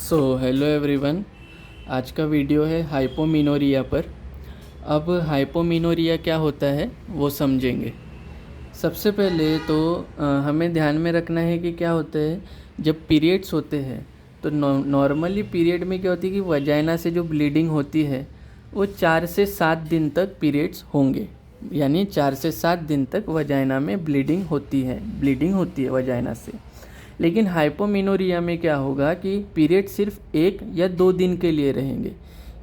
Hello everyone. आज का video है हाइपोमिनोरिया पर। अब हाइपोमिनोरिया क्या होता है वो समझेंगे। सबसे पहले तो हमें ध्यान में रखना है कि क्या होता है जब पीरियड्स होते हैं। तो नॉर्मली पीरियड में क्या होती है कि वजाइना से जो ब्लीडिंग होती है वो 4 से 7 दिन तक पीरियड्स होंगे, यानी 4 से 7 दिन तक वजाइना में ब्लीडिंग होती है वजाइना से। लेकिन हाइपोमिनोरिया में क्या होगा कि पीरियड सिर्फ 1 या 2 दिन के लिए रहेंगे,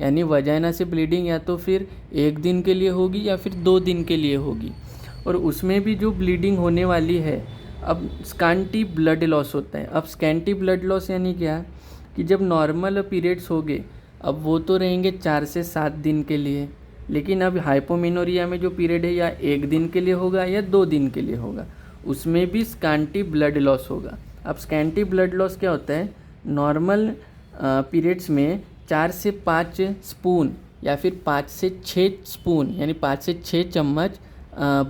यानी वजाइना से ब्लीडिंग या तो फिर 1 दिन के लिए होगी या फिर 2 दिन के लिए होगी। और उसमें भी जो ब्लीडिंग होने वाली है, अब स्कैंटी ब्लड लॉस होता है। अब स्कैंटी ब्लड लॉस यानी क्या कि जब नॉर्मल पीरियड्स होंगे अब वो तो रहेंगे 4 से 7 दिन के लिए, लेकिन अब हाइपोमिनोरिया में जो पीरियड है या 1 दिन के लिए होगा या 2 दिन के लिए होगा, उसमें भी स्कैंटी ब्लड लॉस होगा। अब स्कैंटी ब्लड लॉस क्या होता है, नॉर्मल पीरियड्स में 4 से 5 स्पून या फिर 5 से 6 स्पून यानी 5 से 6 चम्मच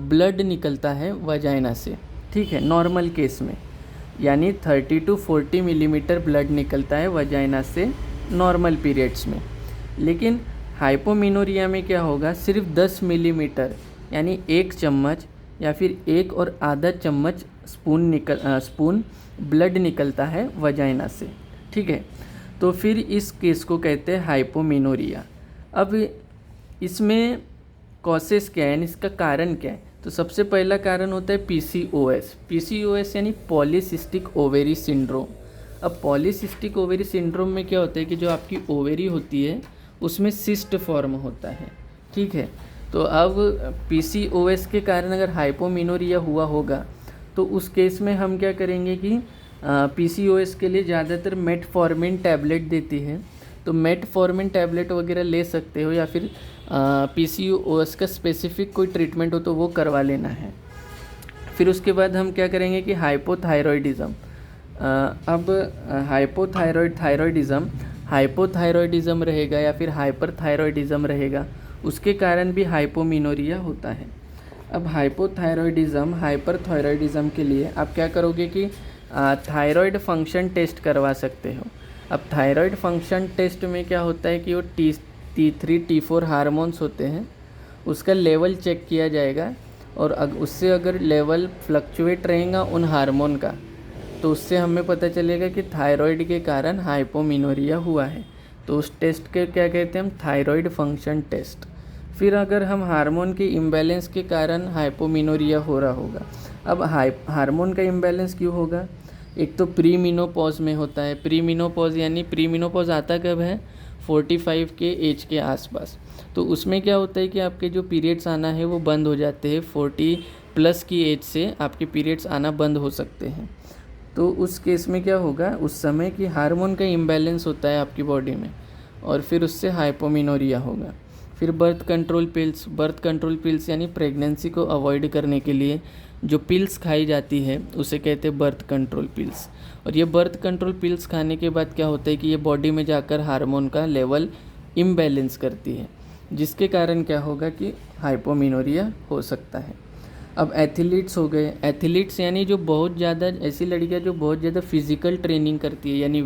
ब्लड निकलता है वजाइना से, ठीक है, नॉर्मल केस में। यानी 30 to 40 मिलीमीटर ब्लड निकलता है वजाइना से नॉर्मल पीरियड्स में। लेकिन हाइपोमिनोरिया में क्या होगा, सिर्फ 10 मिलीमीटर यानी 1 चम्मच या फिर 1 और आधा चम्मच स्पून ब्लड निकलता है वजाइना से, ठीक है। तो फिर इस केस को कहते हैं हाइपोमिनोरिया। अब इसमें कॉसेस क्या है, इसका कारण क्या है? तो सबसे पहला कारण होता है पीसीओएस यानी पॉलीसिस्टिक ओवेरी सिंड्रोम। अब पॉलीसिस्टिक ओवेरी सिंड्रोम में क्या होता है कि जो आपकी ओवेरी होती है उसमें सिस्ट फॉर्म होता है, ठीक है। तो अब पीसीओएस के कारण अगर हाइपोमिनोरिया हुआ होगा तो उस केस में हम क्या करेंगे कि पीसीओएस के लिए ज़्यादातर मेटफॉर्मिन टैबलेट देती है, तो मेटफॉर्मिन टैबलेट वगैरह ले सकते हो, या फिर पीसीओएस का स्पेसिफिक कोई ट्रीटमेंट हो तो वो करवा लेना है। फिर उसके बाद हम क्या करेंगे कि हाइपोथायरॉयडिज़म। अब हाइपोथायरॉयडिज़म रहेगा या फिर हाइपरथायरॉयडिज़म रहेगा, उसके कारण भी हाइपोमिनोरिया होता है। अब हाइपरथायरॉयडिज़म के लिए आप क्या करोगे कि थायराइड फंक्शन टेस्ट करवा सकते हो। अब थायराइड फंक्शन टेस्ट में क्या होता है कि वो T3 T4 हार्मोन्स होते हैं, उसका लेवल चेक किया जाएगा, और उससे अगर लेवल फ्लक्चुएट रहेगा उन हार्मोन का तो उससे हमें पता चलेगा कि थायराइड के कारण हाइपोमिनोरिया हुआ है। तो उस टेस्ट के क्या कहते हैं हम, थायराइड फंक्शन टेस्ट। फिर अगर हम हार्मोन के इम्बैलेंस के कारण हाइपोमिनोरिया हो रहा होगा। अब हार्मोन का इम्बैलेंस क्यों होगा, एक तो प्री मीनोपॉज में होता है। प्री मीनोपॉज आता कब है, 45 के एज के आसपास। तो उसमें क्या होता है कि आपके जो पीरियड्स आना है वो बंद हो जाते हैं, 40 प्लस की एज से आपके पीरियड्स आना बंद हो सकते हैं। तो उस केस में क्या होगा, उस समय की हार्मोन का इम्बैलेंस होता है आपकी बॉडी में, और फिर उससे हाइपोमिनोरिया होगा। फिर बर्थ कंट्रोल पिल्स यानी प्रेगनेंसी को अवॉइड करने के लिए जो पिल्स खाई जाती है उसे कहते हैं बर्थ कंट्रोल पिल्स। और ये बर्थ कंट्रोल पिल्स खाने के बाद क्या होता है कि ये बॉडी में जाकर हार्मोन का लेवल इम्बैलेंस करती है, जिसके कारण क्या होगा कि हाइपोमिनोरिया हो सकता है। अब एथलीट्स हो गए। एथलीट्स यानी जो बहुत ज़्यादा, ऐसी लड़कियां जो बहुत ज़्यादा फिज़िकल ट्रेनिंग करती है, यानी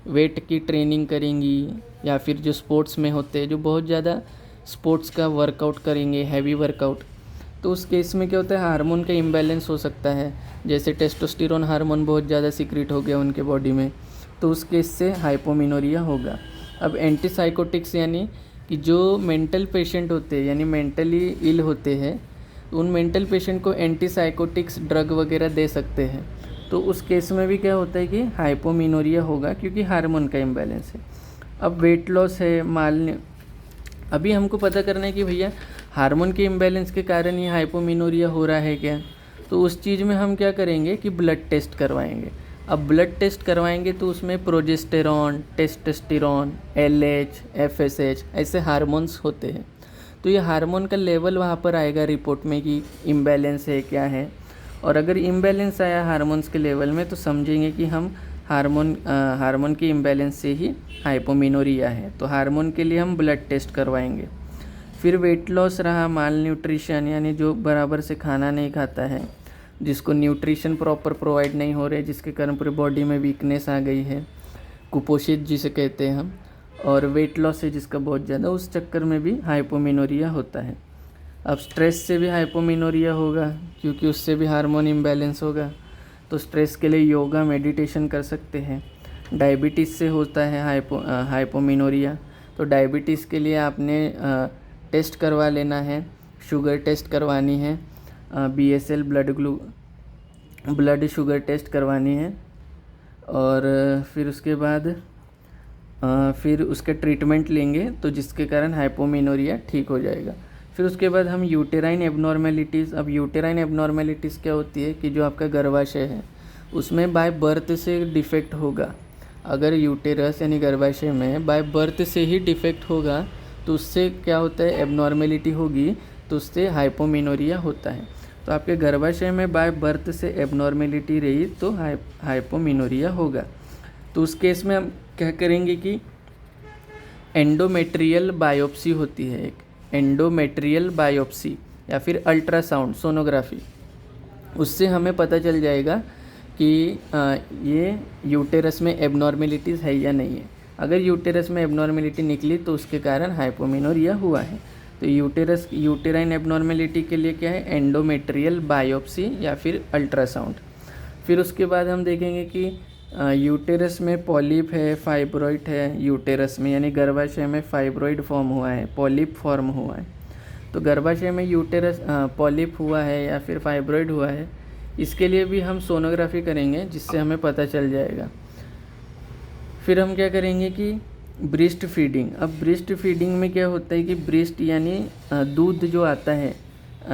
वेट की ट्रेनिंग करेंगी, या फिर जो स्पोर्ट्स में होते हैं जो बहुत ज़्यादा स्पोर्ट्स का वर्कआउट करेंगे, हैवी वर्कआउट, तो उस केस में क्या होता है, हार्मोन का इम्बैलेंस हो सकता है। जैसे टेस्टोस्टेरोन हार्मोन बहुत ज़्यादा सीक्रेट हो गया उनके बॉडी में, तो उस केस से हाइपोमिनोरिया होगा। अब एंटीसाइकोटिक्स यानी कि जो मेंटल पेशेंट होते हैं यानी मेंटली इल होते हैं, उन मेंटल पेशेंट को एंटीसाइकोटिक्स ड्रग वगैरह दे सकते हैं, तो उस केस में भी क्या होता है कि हाइपोमिनोरिया होगा, क्योंकि हार्मोन का इम्बैलेंस है। अब वेट लॉस है, अभी हमको पता करना है कि भैया हार्मोन के इम्बैलेंस के कारण ये हाइपोमिनोरिया हो रहा है क्या। तो उस चीज़ में हम क्या करेंगे कि ब्लड टेस्ट करवाएंगे। अब ब्लड टेस्ट करवाएंगे तो उसमें प्रोजेस्टेरॉन, टेस्टोस्टेरोन, LH, FSH ऐसे हार्मोन्स होते हैं। तो ये हार्मोन का लेवल वहाँ पर आएगा रिपोर्ट में कि इम्बैलेंस है क्या है, और अगर इम्बैलेंस आया हार्मोन्स के लेवल में तो समझेंगे कि हम हार्मोन के इम्बैलेंस से ही हाइपोमिनोरिया है। तो हार्मोन के लिए हम ब्लड टेस्ट करवाएंगे। फिर वेट लॉस रहा, माल न्यूट्रिशन यानी जो बराबर से खाना नहीं खाता है, जिसको न्यूट्रिशन प्रॉपर प्रोवाइड नहीं हो रहे, जिसके कारण पूरी बॉडी में वीकनेस आ गई है, कुपोषित जिसे कहते हैं हम, और वेट लॉस है जिसका बहुत ज़्यादा, उस चक्कर में भी हाइपोमेनोरिया होता है। अब स्ट्रेस से भी हाइपोमेनोरिया होगा क्योंकि उससे भी हार्मोन इम्बैलेंस होगा, तो स्ट्रेस के लिए योगा मेडिटेशन कर सकते हैं। डायबिटीज़ से होता है हाइपोमेनोरिया, तो डायबिटीज़ के लिए आपने टेस्ट करवा लेना है, शुगर टेस्ट करवानी है, BSL ब्लड शुगर टेस्ट करवानी है, और फिर उसके बाद फिर उसका ट्रीटमेंट लेंगे तो जिसके कारण हाइपोमेनोरिया ठीक हो जाएगा। फिर उसके बाद हम यूटेराइन एबनॉर्मेलिटीज़, अब यूटेराइन एबनॉर्मेलिटीज़ क्या होती है कि जो आपका गर्भाशय है उसमें बाय बर्थ से डिफेक्ट होगा। अगर यूटेरस यानी गर्भाशय में बाय बर्थ से ही डिफेक्ट होगा तो उससे क्या होता है, एबनॉर्मेलिटी होगी, तो उससे हाइपोमेनोरिया होता है। तो आपके गर्भाशय में बाय बर्थ से एबनॉर्मेलिटी रही तो हाइपोमेनोरिया होगा। तो उस केस में हम क्या करेंगे कि एंडोमेट्रियल बायोप्सी होती है, एक एंडोमेट्रियल बायोप्सी या फिर अल्ट्रासाउंड सोनोग्राफी, उससे हमें पता चल जाएगा कि ये यूटेरस में एबनॉर्मेलिटीज़ है या नहीं है। अगर यूटेरस में एबनॉर्मेलिटी निकली तो उसके कारण हाइपोमेनोरिया हुआ है। तो यूटेराइन एबनॉर्मेलिटी के लिए क्या है, एंडोमेट्रियल बायोप्सी या फिर अल्ट्रासाउंड। फिर उसके बाद हम देखेंगे कि यूटेरस में पॉलिप है, फाइब्रॉइड है यूटेरस में, यानी गर्भाशय में फाइब्रॉइड फॉर्म हुआ है, पॉलिप फॉर्म हुआ है। तो गर्भाशय में यूटेरस पॉलिप हुआ है या फिर फाइब्रॉइड हुआ है, इसके लिए भी हम सोनोग्राफी करेंगे जिससे हमें पता चल जाएगा। फिर हम क्या करेंगे कि ब्रेस्ट फीडिंग। अब ब्रेस्ट फीडिंग में क्या होता है कि ब्रेस्ट यानी दूध जो आता है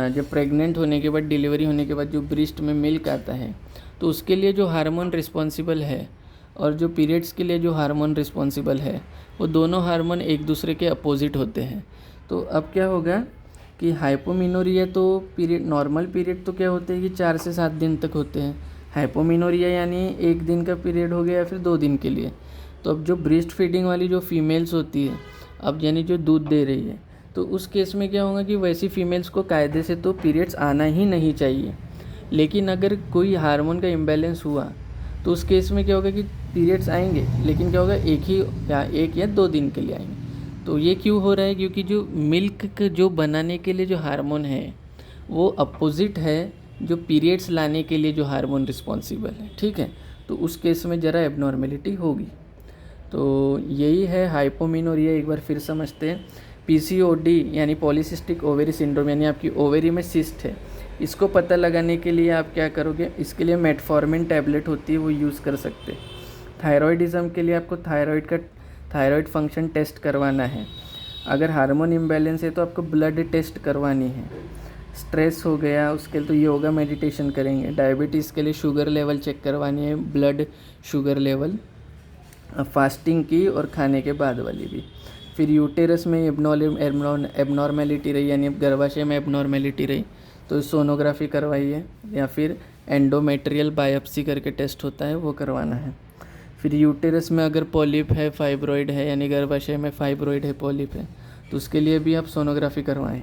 जब प्रेग्नेंट होने के बाद, डिलीवरी होने के बाद जो ब्रेस्ट में मिल्क आता है, तो उसके लिए जो हार्मोन रिस्पॉन्सिबल है और जो पीरियड्स के लिए जो हार्मोन रिस्पॉन्सिबल है, वो दोनों हार्मोन एक दूसरे के अपोजिट होते हैं। तो अब क्या होगा कि हाइपोमेनोरिया तो पीरियड, नॉर्मल पीरियड तो क्या होते हैं कि 4 से 7 दिन तक होते हैं। हाइपोमेनोरिया यानी 1 दिन का पीरियड हो गया या फिर 2 दिन के लिए। तो अब जो ब्रेस्ट फीडिंग वाली जो फीमेल्स होती है, अब यानी जो दूध दे रही है, तो उस केस में क्या होगा कि वैसी फीमेल्स को कायदे से तो पीरियड्स आना ही नहीं चाहिए। लेकिन अगर कोई हार्मोन का इम्बैलेंस हुआ तो उस केस में क्या होगा कि पीरियड्स आएंगे, लेकिन क्या होगा, एक या 2 दिन के लिए आएंगे। तो ये क्यों हो रहा है, क्योंकि जो मिल्क जो बनाने के लिए जो हार्मोन है वो अपोजिट है जो पीरियड्स लाने के लिए जो हार्मोन रिस्पॉन्सिबल है। ठीक है, तो उस केस में ज़रा एबनॉर्मेलिटी होगी। तो यही है हाइपोमेनोरिया। एक बार फिर समझते हैं। PCOD यानी पॉलीसिस्टिक ओवेरी सिंड्रोम, यानी आपकी ओवेरी में सिस्ट है, इसको पता लगाने के लिए आप क्या करोगे, इसके लिए मेटफॉर्मिन टैबलेट होती है वो यूज़ कर सकते हैं। थायराइडिज्म के लिए आपको थायराइड फंक्शन टेस्ट करवाना है। अगर हार्मोन इम्बैलेंस है तो आपको ब्लड टेस्ट करवानी है। स्ट्रेस हो गया उसके लिए तो योगा मेडिटेशन करेंगे। डायबिटीज़ के लिए शुगर लेवल चेक करवानी है, ब्लड शुगर लेवल, फास्टिंग की और खाने के बाद वाली भी। फिर यूटेरस में एबनॉर्मेलिटी रही, यानी गर्भाशय में एबनॉर्मेलिटी रही तो सोनोग्राफी करवाइए, या फिर एंडोमेट्रियल बायोप्सी करके टेस्ट होता है वो करवाना है। फिर यूटेरस में अगर पॉलिप है, फाइब्रॉइड है, यानी गर्भाशय में फाइब्रॉइड है, पॉलिप है, तो उसके लिए भी आप सोनोग्राफी करवाएं।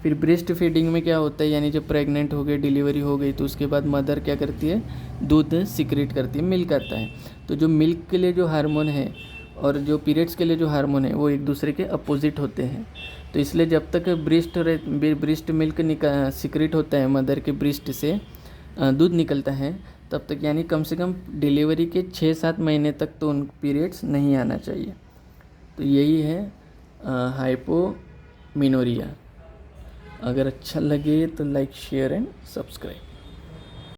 फिर ब्रेस्ट फीडिंग में क्या होता है, यानी जब प्रेग्नेंट हो गई, डिलीवरी हो गई, तो उसके बाद मदर क्या करती है, दूध सिक्रेट करती है, मिल्क आता है। तो जो मिल्क के लिए जो हार्मोन है और जो पीरियड्स के लिए जो हार्मोन है वो एक दूसरे के अपोजिट होते हैं। तो इसलिए जब तक ब्रेस्ट मिल्क सिक्रेट होता है, मदर के ब्रेस्ट से दूध निकलता है, तब तक यानी कम से कम डिलीवरी के 6-7 महीने तक तो उन पीरियड्स नहीं आना चाहिए। तो यही है हाइपोमेनोरिया। अगर अच्छा लगे तो लाइक, शेयर एंड सब्सक्राइब।